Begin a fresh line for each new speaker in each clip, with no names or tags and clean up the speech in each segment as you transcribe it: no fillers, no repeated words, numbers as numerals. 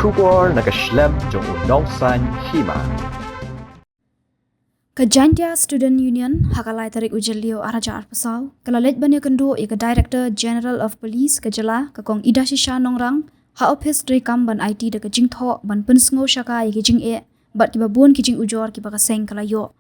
Shubor nakaslem jong unongsan hima.
Kajantia Student Union hakalai tarik ujalio araja arpasau kalalet banya kendo ika Director General of Police kajala kakong ida shisha nongrang ha office rekam ban IT da kajing tho ban pensngo shaka ika jing e bat kiba bon kijing ujor kiba kaseng kalayo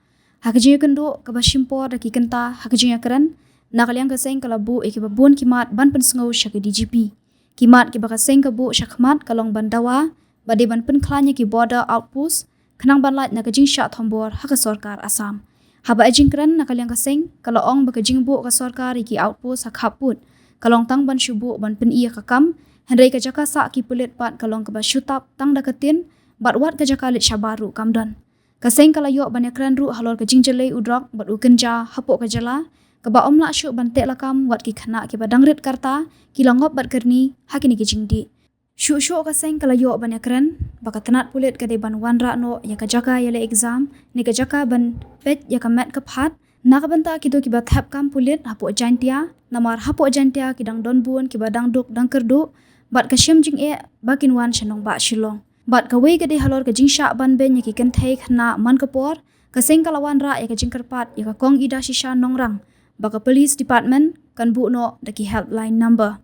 hakajing kendo kaba shimpo da kikenta hakajing akran nakaliang kaseng kalabu ika bon kimat ban pensngo shaka DGP kimat kiba kaseng kabu shakmat kalong bandawa bade ban penklanya ki border outpost kenang banlat na kajing sya thombor haka sorkar Assam. Haba ajing kran na kalyang kaseng kalaong bakajing bu ka sorkar iki outpost hak haput kalong tang ban syubu ban pen iya kakam hendrai ka jaka sa ki pulit pat kalong ka ba syutap tang dakatin bat wat ka jaka lit syabaru kamdan. Kaseng kalayo ban yakran ru halor kajing jelai udrak bat ukenja hapuk ka jala ka ba omla syuk ban tek lakam wat ki khana ki ba dangrit karta ki langop bat kerni hakini kajing di. Syuk-syuk kaseng kalayo ban yakran baka tenat pulit ka ban wanra no ya ka jaka yale exam ni ka jaka ban pet ya ka mat ka phat na ka banta kido ki ba thap kam pulit hapo jantia namar hapo jantia ki dang don bun ki ba dang duk dang kerdu bat ka syem jing e bakin wan shanong ba shilong bat ka wei ka de halor ka jing sha ban ben ya ki kan thai khna man ka por kaseng kalawan ra ya ka jing kerpat ya ka kong ida shisha nongrang baka police department kan bu no da ki helpline number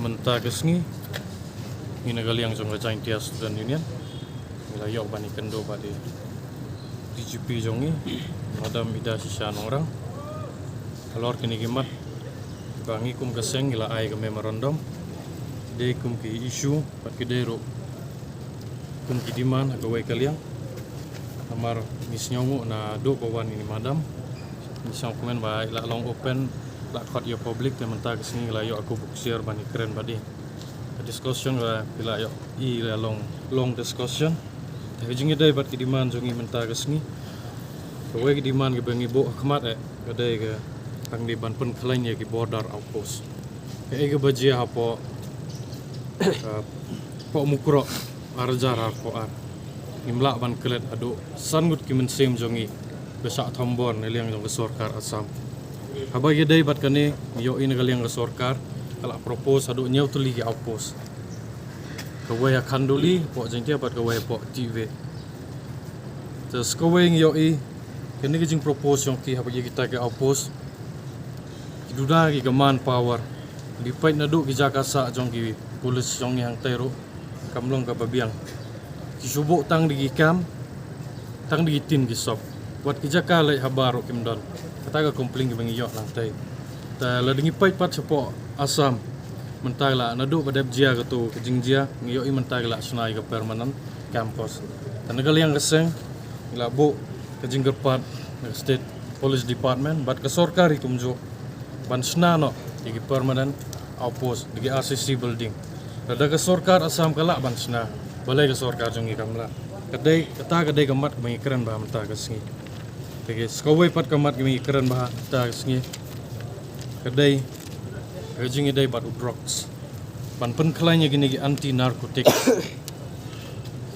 menta kesngi ina galiang jong Kajantia Student Union ila yok bani kendo badi DGP jongi madam ida sisa nongrang kalor kini gimat bangi kum kaseng ila ai ka memorandum de kum ki issue pat kidero kum ki diman ka wai kaliang amar misnyongu na do kawan ini madam misyong komen ba ila long open la khot yo public te menta kesngi ila yok aku book share bani keren badi discussion wa bila yo I la long discussion hejing ide bat ki diman jongi menta kesngi ko we ki diman ke bangi bo khmat e kadai ke pang di ban pen klain ye ki border outpost ke ke bajia hapo po mukro arjar hapo ar imla ban klet adu sangut ki mensem jongi besak thombon eliang jong sorkar Assam haba ye dai bat kane yo in galiang sorkar kala propose adu nyau tuli ki outpost kawai khanduli po jantia pat kawai po TV terus kawai yo I kini kijing propose yang ki haba kita ke outpost kiduda ki gaman power di pait nadu ki jakasa jong ki polis jong yang tero kamlong ka babiang ki subo tang di kam tang di tin ki sop buat ki jaka lai habaro kimdon kata ka kompling ki bangi yo lang tai ta la dingi pait pat sepo Assam mentagla nadu badab jia gitu kejingjia ngiyo I mentagla sunai ke permanent campus dan yang keseng ila bu kejing gerpat state police department bat ke sorkar itu mjo ban snano di permanent outpost di RCC building ada ke sorkar Assam kala ban sna balai ke sorkar jongi kamla kedai kemat kami keren bah mentag kesengi tege skowai pat kemat kami keren bah mentag kesengi kedai kejing idai bat drugs ban penklanya gini gi anti narkotik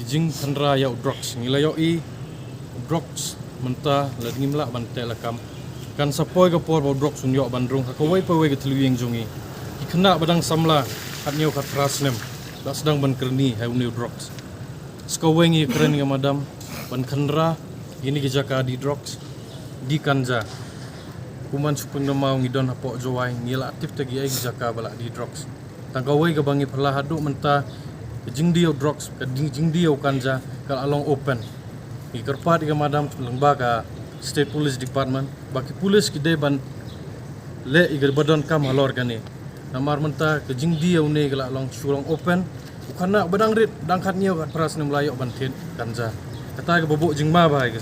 kijing thandra ya drugs ngilayo I drugs menta ladngi mla ban telakam kan sapoi ka por drugs unyo bandrung ka kawai pawai ka tluing jongi ikna badang samla hatnyo ka trasnem da sedang ban kerni haunu drugs skawai ngi keren ga madam ban khandra gini gi jaka di drugs di kanja kuman supung na mau ngidon hapo jowai ngila aktif tagi ai jaka bala di drugs tangkawai ka bangi perlah hadu menta jing dio drugs ka jing dio kanja kal along open ikerpat ka madam lengba ka state police department baki police ki de ban le iger badon kam halor kani namar menta ka jing dio ne kala along sulong open ukana badang rit dangkat nio ka pras nem layok ban thin kanja kata ka bobo jing ma bai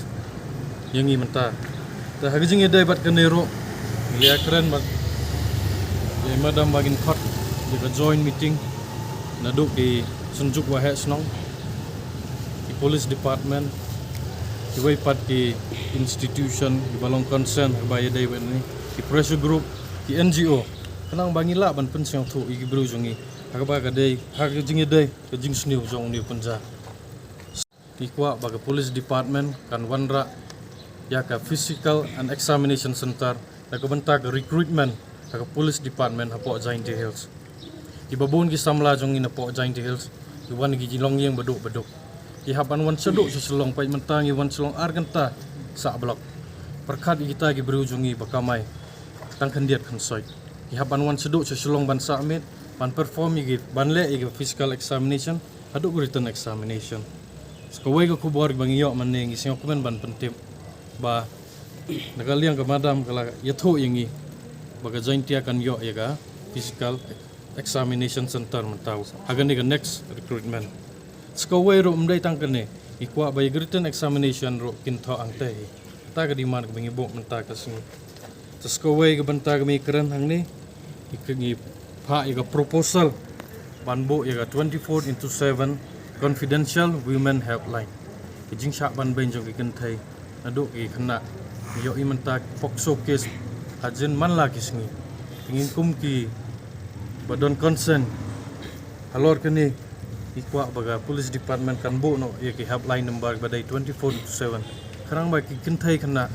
yangi menta ta hagijing ide bat kanero ya keren bat ya madam bagin khot di join meeting naduk di sunjuk wahe snong di police department di way pat di institution di balong concern baya dai ni di pressure group di NGO kanang bangila ban pensiong tu igi bru jongi hagaba ka dai hagijing ide kejing sniu jong ni punja ikwa baga police department kan wanra ya ka physical and examination center na kabanta ka recruitment ka police department hapo Jainti Hills ibabun ki samla jong ina po Jainti Hills Iwan gi jilong yang beduk. Ihapan wan seduk seselong pai mentang iwan selong argenta sak blok. Perkat kita gi berujungi bakamai tang kendiat kensoi. Ihapan wan seduk seselong ban submit ban perform gi ban le gi physical examination aduk written examination. Sekawai ko kubor bang iyo maning ising okumen ban pentim ba nagaliang ke madam kala yatho yangi baga join tia kan yo yaga physical examination center mentau hagan ni next recruitment. Sekawai ro umdai tangkene ikwa by written examination ro kinto angte ta ga diman ke bangi bok menta kasing. Sekawai ke benta kami keren hang ni ikengi pa yaga proposal banbo yaga 24/7 confidential women helpline. Kijing syak ban benjong ikentai aduk ki kena yo imenta pokso case hajin man la kisngi ingin kum ki badon concern halor kini ikwa baga police department kan bo no ye ki helpline number badai 24/7 karang ba ki kentai kena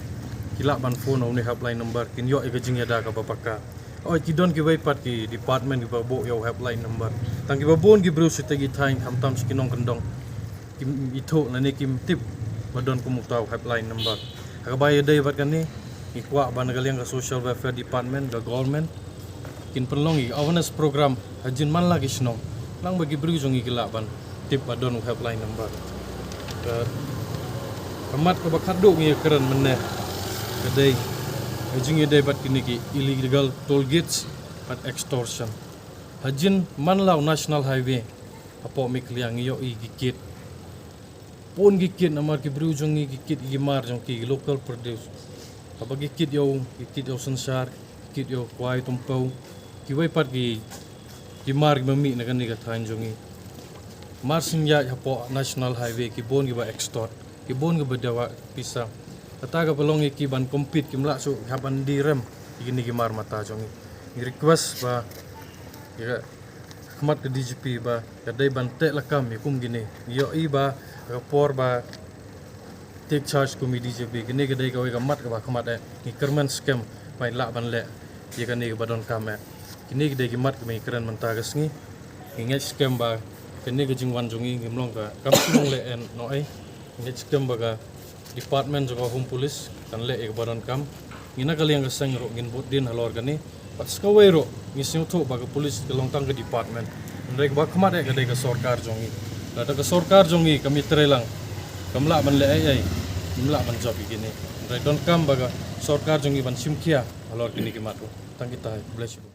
kilak ban phone no ni helpline number kin yo e jing yada ka bapaka oi ki don ki wai pat ki department ki bo yo helpline number tang ki babon ki bro sitagi thain hamtam skinong kendong kim itho na ne kim tip badon kumutau helpline number agabay day bat kani ikwa ban galiang ka social welfare department ga government kin penlong i awareness program hajin man lagi snong lang bagi berujung ikila ban tip badon helpline number kamat ka bakado ngi keren meneh kadai hajing day bat kini ki illegal toll gates at extortion hajin man law national highway apo mikliang yo i gikit pun gikit namar ki berujung gikit gimar jong ki local produce apa gikit yo sensar gikit yo kwai tumpau ki wai pat ki gimar mami na kan ni ka thain jongi marsin ya apo national highway ki bon gi ba extort ki bon gi badawa pisang kata ga belong ki ban compete ki mla su haban direm ki ni gimar mata jongi request ba ya khmat ke DGP ba kadai ban tek lakam kum gini yo i ba rapor ba take charge kumi DGP gini kadai ka ga mat ka ba khmat ni kerman scam pai la ban le ye kan ni badon kam kini kadai ki mat kami keren menta gasngi ngai scam ba kini ga jingwan jongi ngimlong ka kam sunong le en no ai ngai scam ba ga department jo home police kan le ek badon kam ngina kali yang gasang ro ngin bot din halor gani pat skawai ro ngising tho ba ga police ke longtang ke department ndai ba khmat ga dai ka sarkar jongi la ka sarkar jongi kami trelang kamla ban le ai mla ban job gini ndai don kam ba ga sarkar jongi ban simkia halor kini ki matu tang kita bless you.